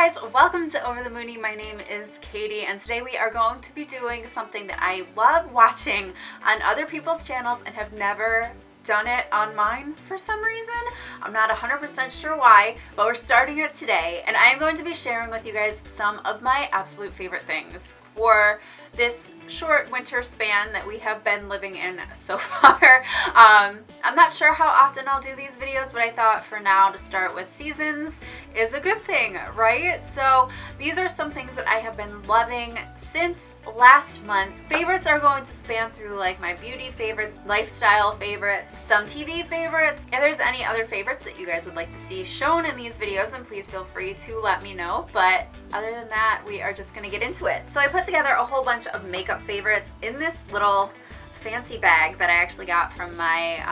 guys, welcome to Over the Moony. My name is Katie and today we are going to be doing something that I love watching on other people's channels and have never done it on mine for some reason. I'm not 100% sure why, but we're starting it today and I am going to be sharing with you guys some of my absolute favorite things for this short winter span that we have been living in so far. I'm not sure how often I'll do these videos, but I thought for now to start with seasons is a good thing, right? So these are some things that I have been loving since last month. Favorites are going to span through like my beauty favorites, lifestyle favorites, some TV favorites. If there's any other favorites that you guys would like to see shown in these videos, then please feel free to let me know. But other than that, we are just gonna get into it. So I put together a whole bunch of makeup favorites in this little fancy bag that I actually got from my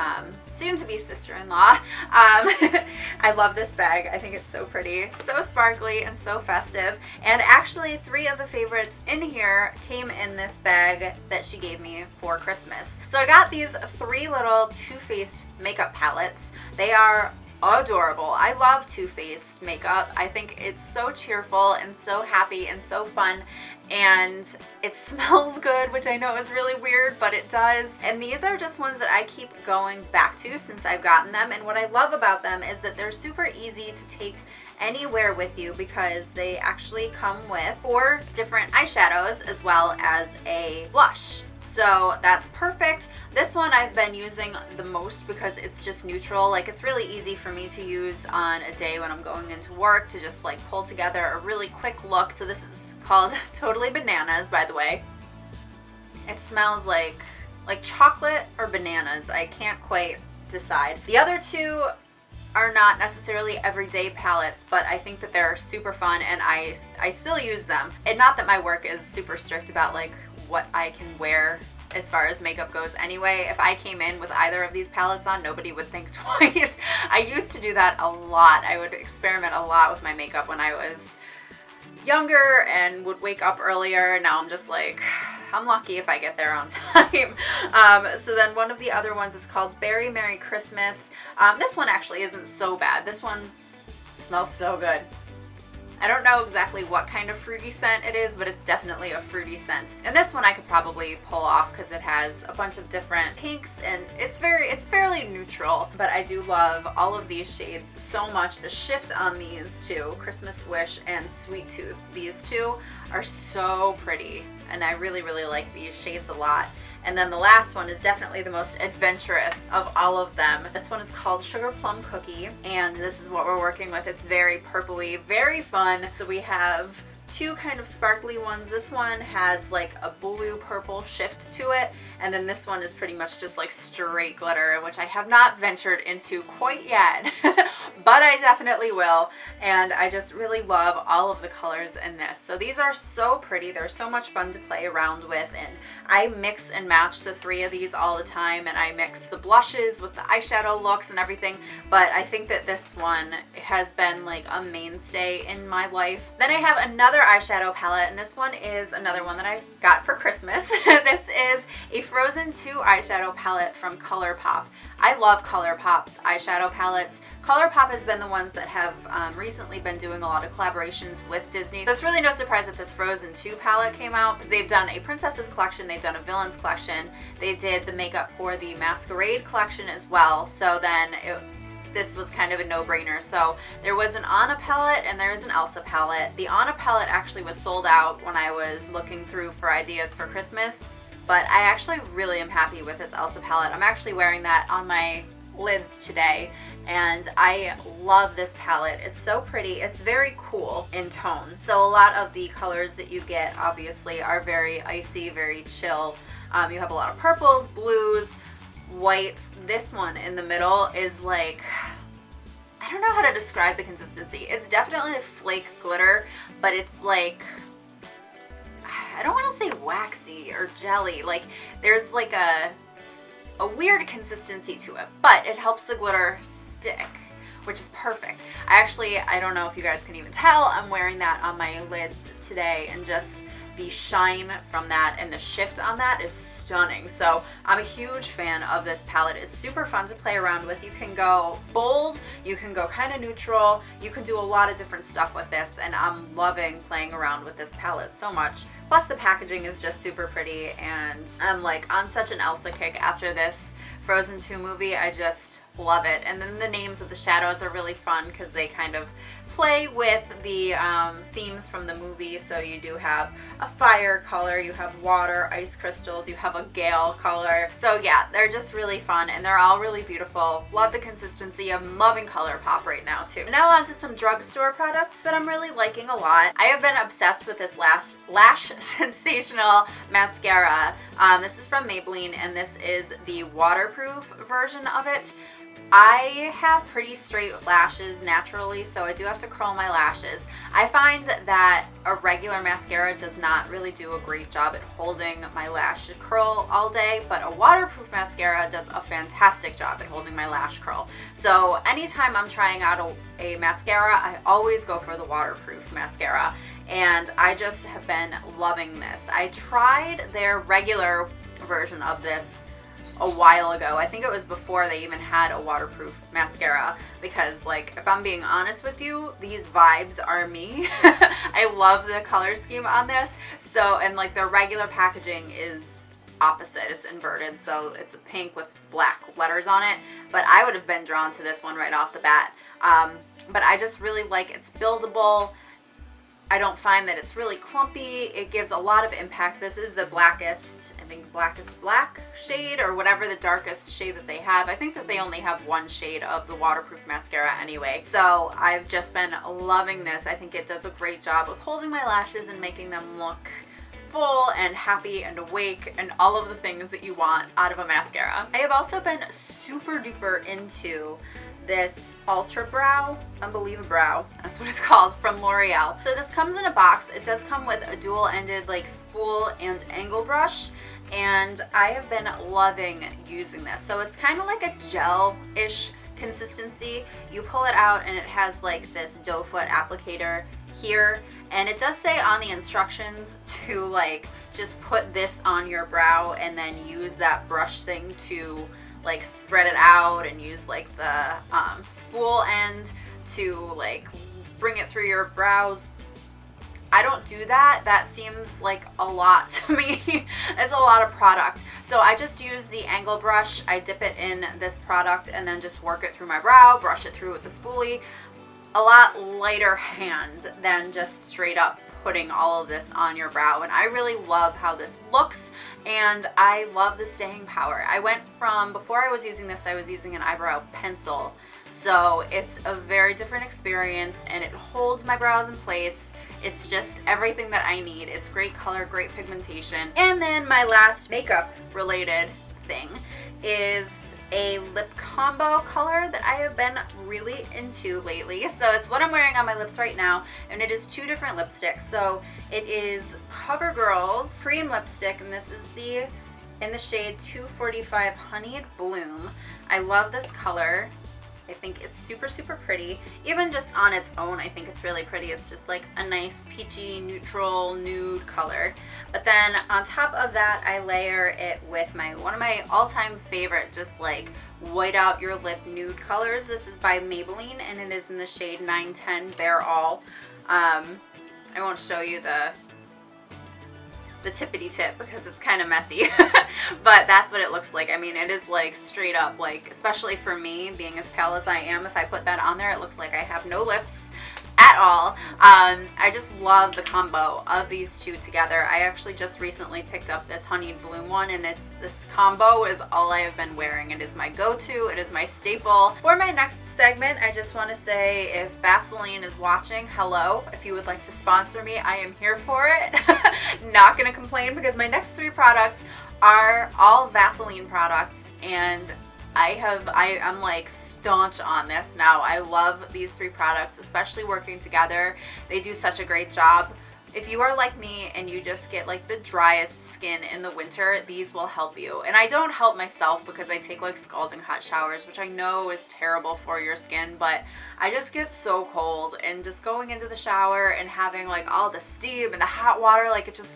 soon-to-be sister-in-law. I love this bag. I think it's so pretty, so sparkly, and so festive. And actually, 3 of the favorites in here came in this bag that she gave me for Christmas. So I got these 3 little Too Faced makeup palettes. They are adorable. I love Too Faced makeup. I think it's so cheerful and so happy and so fun, and it smells good, which I know is really weird, but it does. And these are just ones that I keep going back to since I've gotten them, and what I love about them is that they're super easy to take anywhere with you because they actually come with 4 different eyeshadows as well as a blush. So that's perfect. This one I've been using the most because it's just neutral. Like, it's really easy for me to use on a day when I'm going into work to just like pull together a really quick look. So this is called Totally Bananas, by the way. It smells like chocolate or bananas. I can't quite decide. The other 2 are not necessarily everyday palettes, but I think that they're super fun and I still use them. And not that my work is super strict about like what I can wear as far as makeup goes anyway. If I came in with either of these palettes on, nobody would think twice. I used to do that a lot. I would experiment a lot with my makeup when I was younger and would wake up earlier. Now I'm just like, I'm lucky if I get there on time. So then one of the other ones is called Berry Merry Christmas. This one actually isn't so bad. This one smells so good. I don't know exactly what kind of fruity scent it is, but it's definitely a fruity scent. And this one I could probably pull off because it has a bunch of different pinks and it's fairly neutral. But I do love all of these shades so much. The shift on these 2, Christmas Wish and Sweet Tooth, these 2 are so pretty and I really, really like these shades a lot. And then the last one is definitely the most adventurous of all of them. This one is called Sugar Plum Cookie, and this is what we're working with. It's very purpley, very fun. So we have 2 kind of sparkly ones. This one has like a blue-purple shift to it, and then this one is pretty much just like straight glitter, which I have not ventured into quite yet, but I definitely will. And I just really love all of the colors in this. So these are so pretty. They're so much fun to play around with, and I mix and match the 3 of these all the time, and I mix the blushes with the eyeshadow looks and everything, but I think that this one has been like a mainstay in my life. Then I have another eyeshadow palette, and this one is another one that I got for Christmas. This is a Frozen 2 eyeshadow palette from ColourPop. I love ColourPop's eyeshadow palettes. ColourPop has been the ones that have recently been doing a lot of collaborations with Disney. So it's really no surprise that this Frozen 2 palette came out. They've done a Princesses collection, they've done a Villains collection, they did the makeup for the Masquerade collection as well. So then this was kind of a no-brainer. So there was an Anna palette and there is an Elsa palette. The Anna palette actually was sold out when I was looking through for ideas for Christmas, but I actually really am happy with this Elsa palette. I'm actually wearing that on my lids today, and I love this palette. It's so pretty. It's very cool in tone. So a lot of the colors that you get obviously are very icy, very chill. You have a lot of purples, blues, whites. This one in the middle is like, I don't know how to describe the consistency. It's definitely a flake glitter, but it's like, I don't want to say waxy or jelly. Like, there's like a weird consistency to it, but it helps the glitter stick, which is perfect. I don't know if you guys can even tell, I'm wearing that on my lids today, and just the shine from that and the shift on that is stunning. So I'm a huge fan of this palette. It's super fun to play around with. You can go bold, you can go kind of neutral, you can do a lot of different stuff with this, and I'm loving playing around with this palette so much. Plus the packaging is just super pretty, and I'm like on such an Elsa kick after this Frozen 2 movie. I just love it. And then the names of the shadows are really fun because they kind of play with the themes from the movie. So you do have a fire color, you have water, ice crystals, you have a gale color. So yeah, they're just really fun and they're all really beautiful. Love the consistency. I'm loving ColourPop right now too. Now on to some drugstore products that I'm really liking a lot. I have been obsessed with this Lash Sensational mascara. This is from Maybelline and this is the waterproof version of it. I have pretty straight lashes naturally, so I do have to curl my lashes. I find that a regular mascara does not really do a great job at holding my lash curl all day, but a waterproof mascara does a fantastic job at holding my lash curl. So anytime I'm trying out a mascara, I always go for the waterproof mascara, and I just have been loving this. I tried their regular version of this a while ago. I think it was before they even had a waterproof mascara, because like, if I'm being honest with you, these vibes are me. I love the color scheme on this. So, and like their regular packaging is opposite, it's inverted, so it's a pink with black letters on it, but I would have been drawn to this one right off the bat. But I just really like it's buildable. I don't find that it's really clumpy. It gives a lot of impact. This is the blackest, I think blackest black shade, or whatever the darkest shade that they have. I think that they only have one shade of the waterproof mascara anyway. So I've just been loving this. I think it does a great job of holding my lashes and making them look full and happy and awake and all of the things that you want out of a mascara. I have also been super duper into this Ultra Brow, Unbelievable Brow, that's what it's called, from L'Oreal. So this comes in a box. It does come with a dual-ended like spool and angle brush, and I have been loving using this. So it's kind of like a gel-ish consistency. You pull it out and it has like this doe foot applicator here, and it does say on the instructions to like just put this on your brow and then use that brush thing to like spread it out, and use like the spool end to like bring it through your brows. I don't do that. That seems like a lot to me. It's a lot of product. So I just use the angle brush. I dip it in this product and then just work it through my brow, brush it through with the spoolie. A lot lighter hand than just straight up putting all of this on your brow, and I really love how this looks, and I love the staying power. I went from, before I was using this, I was using an eyebrow pencil, so it's a very different experience and it holds my brows in place. It's just everything that I need. It's great color, great pigmentation. And then my last makeup related thing is a lip combo color that I have been really into lately. So it's what I'm wearing on my lips right now, and it is two different lipsticks. So it is CoverGirl's cream lipstick, and this is in the shade 245 Honeyed Bloom. I love this color. I think it's super, super pretty. Even just on its own, I think it's really pretty. It's just like a nice peachy, neutral, nude color. But then on top of that, I layer it with one of my all-time favorite, just like white out your lip nude colors. This is by Maybelline, and it is in the shade 910 Bare All. I won't show you the tippity tip because it's kind of messy, but that's what it looks like. I mean, it is like straight up, like, especially for me being as pale as I am, if I put that on there, it looks like I have no lips at all. I just love the combo of these two together. I actually just recently picked up this Honeyed Bloom one, and this combo is all I have been wearing. It is my go-to. It is my staple. For my next segment, I just want to say, if Vaseline is watching, hello. If you would like to sponsor me, I am here for it. Not gonna complain, because my next three products are all Vaseline products, and I'm like staunch on this now. I love these three products, especially working together. They do such a great job. If you are like me and you just get like the driest skin in the winter, these will help you. And I don't help myself because I take like scalding hot showers, which I know is terrible for your skin, but I just get so cold, and just going into the shower and having like all the steam and the hot water, like it just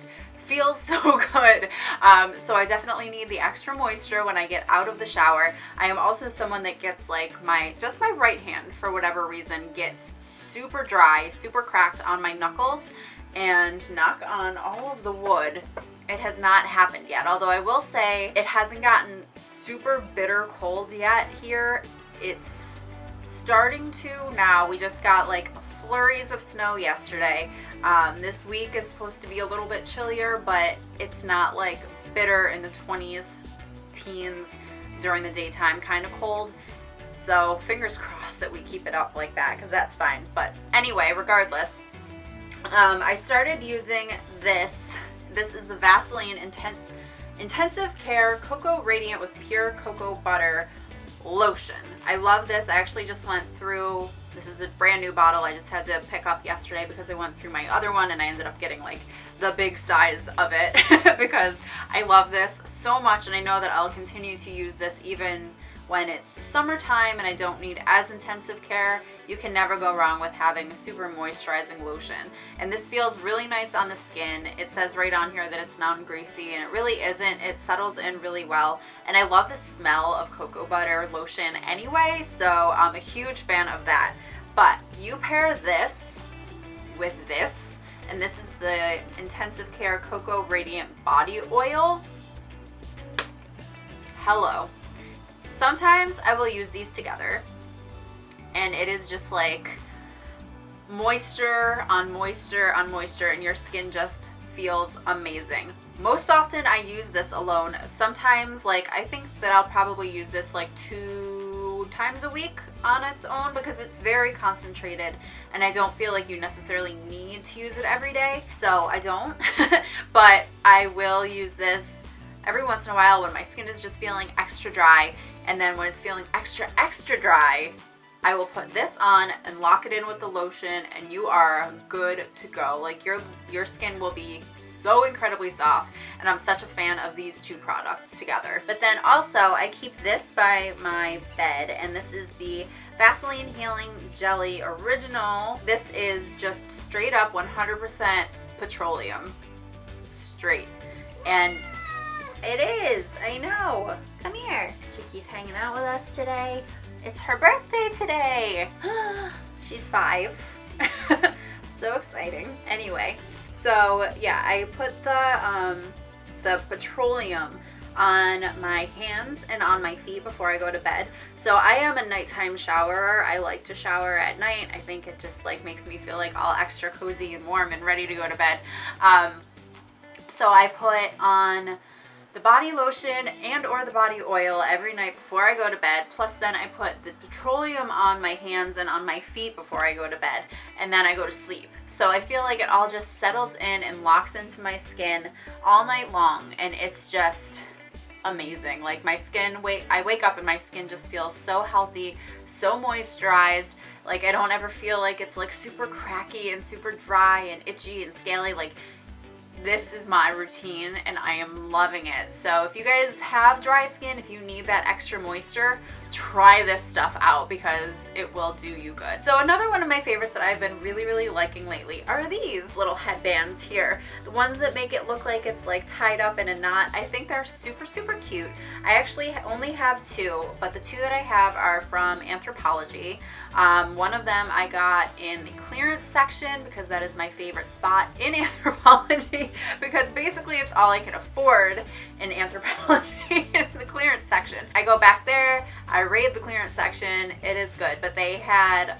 feels so good. So I definitely need the extra moisture when I get out of the shower. I am also someone that gets like just my right hand, for whatever reason, gets super dry, super cracked on my knuckles, and knock on all of the wood, it has not happened yet. Although I will say it hasn't gotten super bitter cold yet here. It's starting to now. We just got like flurries of snow yesterday. This week is supposed to be a little bit chillier, but it's not like bitter in the 20s, teens during the daytime kind of cold. So fingers crossed that we keep it up like that, because that's fine. But anyway, regardless, I started using this. This is the Vaseline Intensive Care Cocoa Radiant with Pure Cocoa Butter Lotion. I love this. I actually just went through, this is a brand new bottle I just had to pick up yesterday because I went through my other one and I ended up getting like the big size of it because I love this so much, and I know that I'll continue to use this even when it's summertime and I don't need as intensive care. You can never go wrong with having a super moisturizing lotion. And this feels really nice on the skin. It says right on here that it's non-greasy, and it really isn't. It settles in really well. And I love the smell of cocoa butter lotion anyway, so I'm a huge fan of that. But you pair this with this, and this is the Intensive Care Cocoa Radiant Body Oil. Hello. Sometimes I will use these together, and it is just like moisture on moisture on moisture, and your skin just feels amazing. Most often I use this alone. Sometimes, like, I think that I'll probably use this like 2 times a week on its own because it's very concentrated and I don't feel like you necessarily need to use it every day, so I don't. But I will use this every once in a while when my skin is just feeling extra dry. And then when it's feeling extra dry, I will put this on and lock it in with the lotion, and you are good to go. Like, your skin will be so incredibly soft, and I'm such a fan of these two products together. But then also I keep this by my bed, and this is the Vaseline Healing Jelly Original. This is just straight up 100% petroleum. Straight. And it is, I know. Come here. Circa's hanging out with us today. It's her birthday today. She's 5. So exciting. Anyway, so yeah, I put the petroleum on my hands and on my feet before I go to bed. So I am a nighttime showerer. I like to shower at night. I think it just like makes me feel like all extra cozy and warm and ready to go to bed. So I put on the body lotion and or the body oil every night before I go to bed. Plus then I put the petroleum on my hands and on my feet before I go to bed. And then I go to sleep. So I feel like it all just settles in and locks into my skin all night long. And it's just amazing. Like, my skin, I wake up and my skin just feels so healthy, so moisturized. Like, I don't ever feel like it's like super cracky and super dry and itchy and scaly. Like, this is my routine and I am loving it. So if you guys have dry skin, if you need that extra moisture, try this stuff out because it will do you good. So another one of my favorites that I've been really liking lately are these little headbands here. The ones that make it look like it's like tied up in a knot. I think they're super cute. I actually only have 2, but the 2 that I have are from Anthropologie. One of them I got in the clearance section because that is my favorite spot in Anthropologie, because basically it's all I can afford in Anthropologie is the clearance section. I go back there, I raid the clearance section, it is good. But they had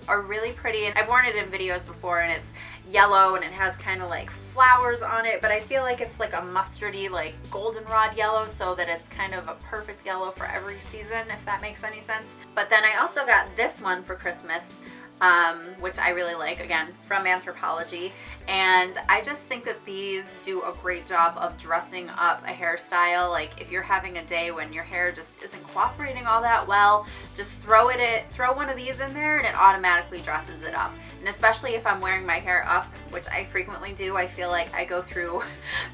a really pretty, and I've worn it in videos before, and it's yellow and it has kind of like flowers on it, but I feel like it's like a mustardy, like goldenrod yellow, so that it's kind of a perfect yellow for every season, if that makes any sense. But then I also got this one for Christmas, which I really like, again, from Anthropologie. And I just think that these do a great job of dressing up a hairstyle. Like, if you're having a day when your hair just isn't cooperating all that well, just throw one of these in there and it automatically dresses it up. And especially if I'm wearing my hair up, which I frequently do, I feel like I go through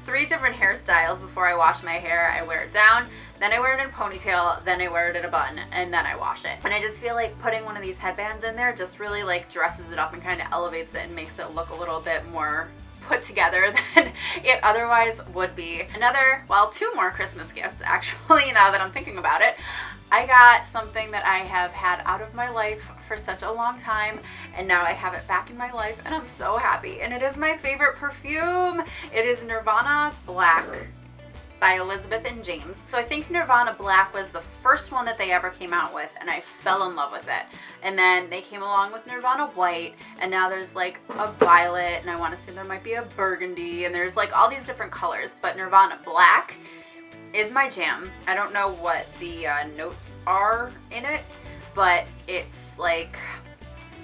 3 different hairstyles before I wash my hair. I wear it down, then I wear it in a ponytail, then I wear it in a bun, and then I wash it. And I just feel like putting one of these headbands in there just really like dresses it up and kind of elevates it and makes it look a little bit more put together than it otherwise would be. Well, two more Christmas gifts actually, now that I'm thinking about it. I got something that I have had out of my life for such a long time, and now I have it back in my life, and I'm so happy. And it is my favorite perfume. It is Nirvana Black by Elizabeth and James. So I think Nirvana Black was the first one that they ever came out with, and I fell in love with it. And then they came along with Nirvana White, and now there's like a violet, and I want to say there might be a burgundy, and there's like all these different colors, but Nirvana Black is my jam. I don't know what the notes are in it, but it's like,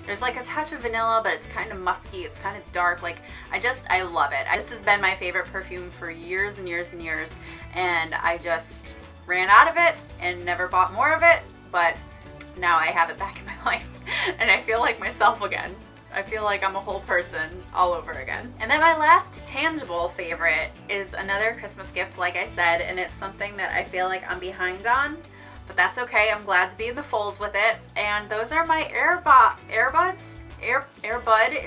there's like a touch of vanilla, but it's kind of musky, it's kind of dark. Like, I love it. This has been my favorite perfume for years and years and years, and I just ran out of it and never bought more of it, but now I have it back in my life, and I feel like myself again. I feel like I'm a whole person all over again. And then my last tangible favorite is another Christmas gift, like I said, and it's something that I feel like I'm behind on, but that's okay. I'm glad to be in the fold with it. And those are my earbuds. Airbud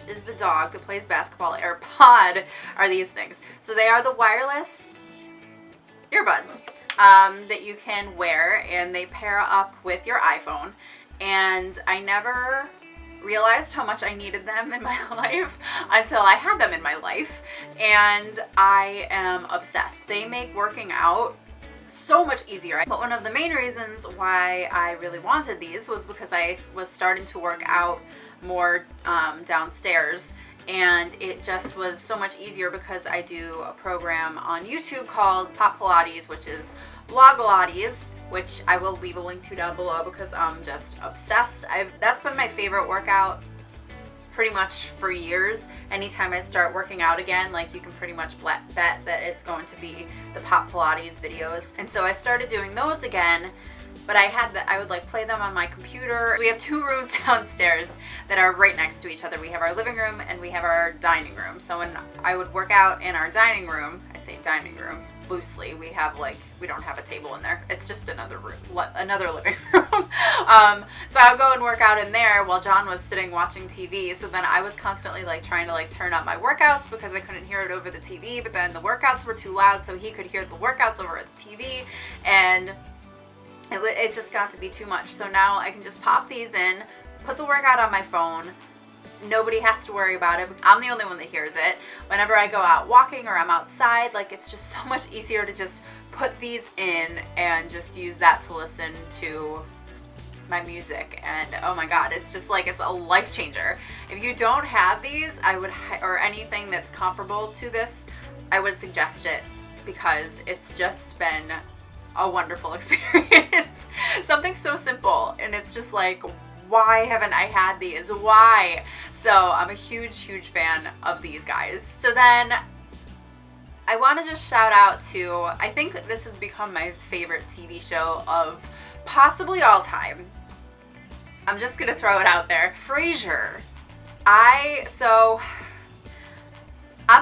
is the dog that plays basketball. AirPod are these things. So they are the wireless earbuds that you can wear, and they pair up with your iPhone. And I never realized how much I needed them in my life until I had them in my life, and I am obsessed. They make working out so much easier. But one of the main reasons why I really wanted these was because I was starting to work out more downstairs, and it just was so much easier because I do a program on YouTube called Pop Pilates, which is Blogilates, which I will leave a link to down below because I'm just obsessed. That's been my favorite workout pretty much for years. Anytime I start working out again, like, you can pretty much bet that it's going to be the Pop Pilates videos. And so I started doing those again, but I would like play them on my computer. We have two rooms downstairs that are right next to each other. We have our living room and we have our dining room. So when I would work out in our dining room, I say dining room loosely, we don't have a table in there. It's just another room, another living room. So I would go and work out in there while John was sitting watching TV. So then I was constantly like trying to like turn up my workouts because I couldn't hear it over the TV, but then the workouts were too loud so he could hear the workouts over the TV, and it just got to be too much. So now I can just pop these in, put the workout on my phone. Nobody has to worry about it. I'm the only one that hears it. Whenever I go out walking or I'm outside, like, it's just so much easier to just put these in and just use that to listen to my music. And oh my god, it's just like, it's a life changer. If you don't have these, or anything that's comparable to this, I would suggest it, because it's just been a wonderful experience. Something so simple, and it's just like, why haven't I had these? Why? So I'm a huge fan of these guys. So then I want to just shout out to, I think this has become my favorite TV show of possibly all time. I'm just gonna throw it out there. Frasier. I'm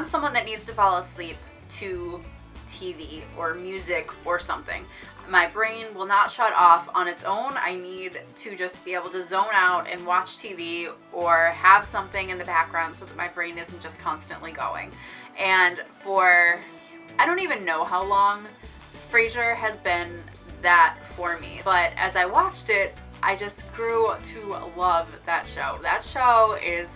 someone that needs to fall asleep to TV or music or something. My brain will not shut off on its own. I need to just be able to zone out and watch TV or have something in the background so that my brain isn't just constantly going. And I don't even know how long, Frasier has been that for me. But as I watched it, I just grew to love that show. That show is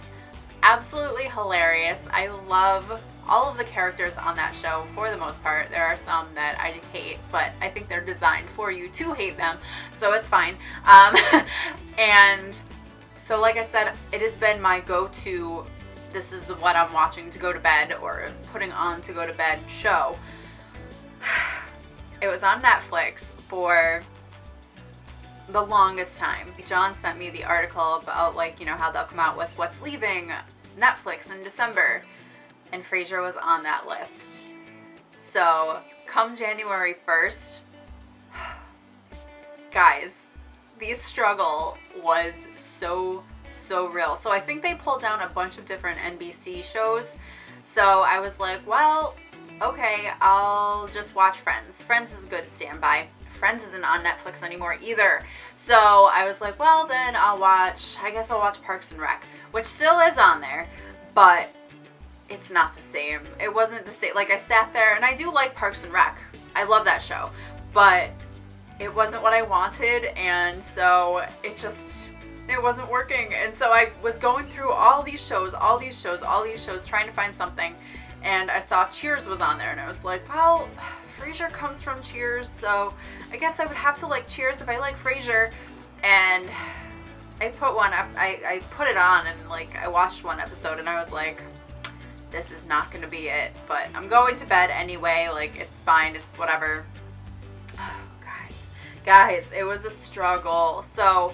absolutely hilarious. I love all of the characters on that show for the most part. There are some that I hate, but I think they're designed for you to hate them, so it's fine. And so like I said, it has been my go-to, this is what I'm watching to go to bed or putting on to go to bed show. It was on Netflix for the longest time. John sent me the article about, like, you know, how they'll come out with what's leaving Netflix in December, and Frasier was on that list. So come January 1st, guys, the struggle was so real. So I think they pulled down a bunch of different NBC shows. So I was like, well, okay, I'll just watch Friends. Friends is a good standby. Friends isn't on Netflix anymore either. So I was like, well, then I guess I'll watch Parks and Rec, which still is on there, but it's not the same. It wasn't the same. Like, I sat there, and I do like Parks and Rec. I love that show, but it wasn't what I wanted, and so it wasn't working. And so I was going through all these shows, trying to find something, and I saw Cheers was on there, and I was like, well, Frasier comes from Cheers, so I guess I would have to like Cheers if I like Frasier. And I put one up, I put it on, and like I watched one episode, and I was like, this is not gonna be it, but I'm going to bed anyway, like it's fine, it's whatever. Oh, guys, it was a struggle. So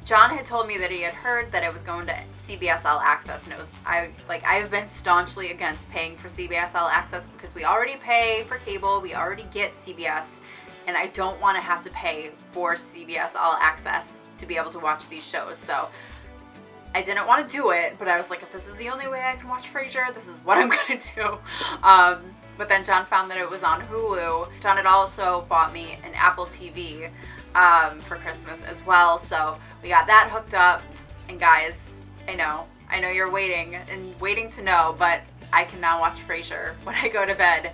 John had told me that he had heard that it was going to CBS All Access, and I've been staunchly against paying for CBS All Access because we already pay for cable, we already get CBS, and I don't want to have to pay for CBS All Access to be able to watch these shows. So I didn't want to do it, but I was like, if this is the only way I can watch Frasier, this is what I'm going to do. But then John found that it was on Hulu. John had also bought me an Apple TV for Christmas as well, so we got that hooked up. And guys, I know you're waiting to know, but I can now watch Frasier when I go to bed.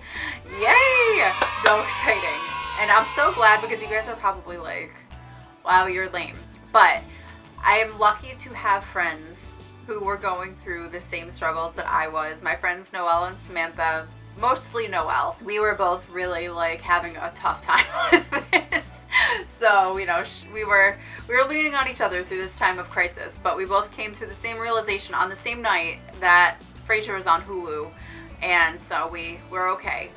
Yay! So exciting. And I'm so glad, because you guys are probably like, wow, you're lame. But I am lucky to have friends who were going through the same struggles that I was. My friends Noelle and Samantha, mostly Noelle. We were both really like having a tough time with this. So, we were leaning on each other through this time of crisis, but we both came to the same realization on the same night that Frasier was on Hulu, and so we're okay.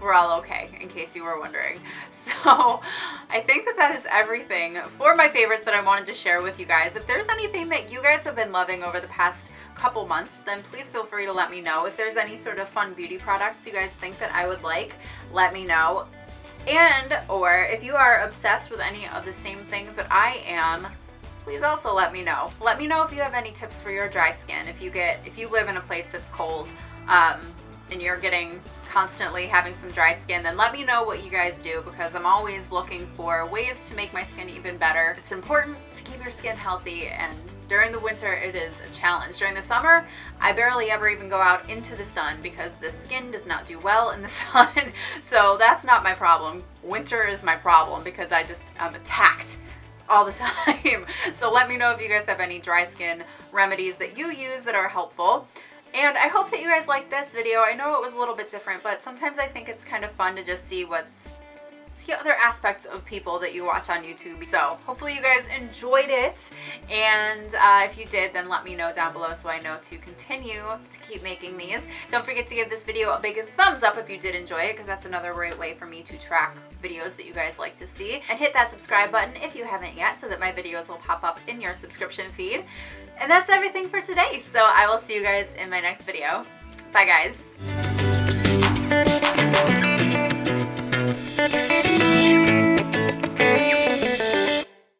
We're all okay, in case you were wondering. So I think that is everything for my favorites that I wanted to share with you guys. If there's anything that you guys have been loving over the past couple months, then please feel free to let me know. If there's any sort of fun beauty products you guys think that I would like, let me know. And, or if you are obsessed with any of the same things that I am, please also let me know. Let me know if you have any tips for your dry skin. If you live in a place that's cold, and you're constantly having some dry skin, then let me know what you guys do, because I'm always looking for ways to make my skin even better. It's important to keep your skin healthy, and during the winter it is a challenge. During the summer, I barely ever even go out into the sun because the skin does not do well in the sun. So that's not my problem. Winter is my problem because I'm attacked all the time. So let me know if you guys have any dry skin remedies that you use that are helpful. And I hope that you guys liked this video. I know it was a little bit different, but sometimes I think it's kind of fun to just see other aspects of people that you watch on YouTube. So hopefully you guys enjoyed it, and if you did, then let me know down below so I know to continue to keep making these. Don't forget to give this video a big thumbs up if you did enjoy it, because that's another great way for me to track videos that you guys like to see. And hit that subscribe button if you haven't yet, so that my videos will pop up in your subscription feed. And that's everything for today, so I will see you guys in my next video. Bye guys.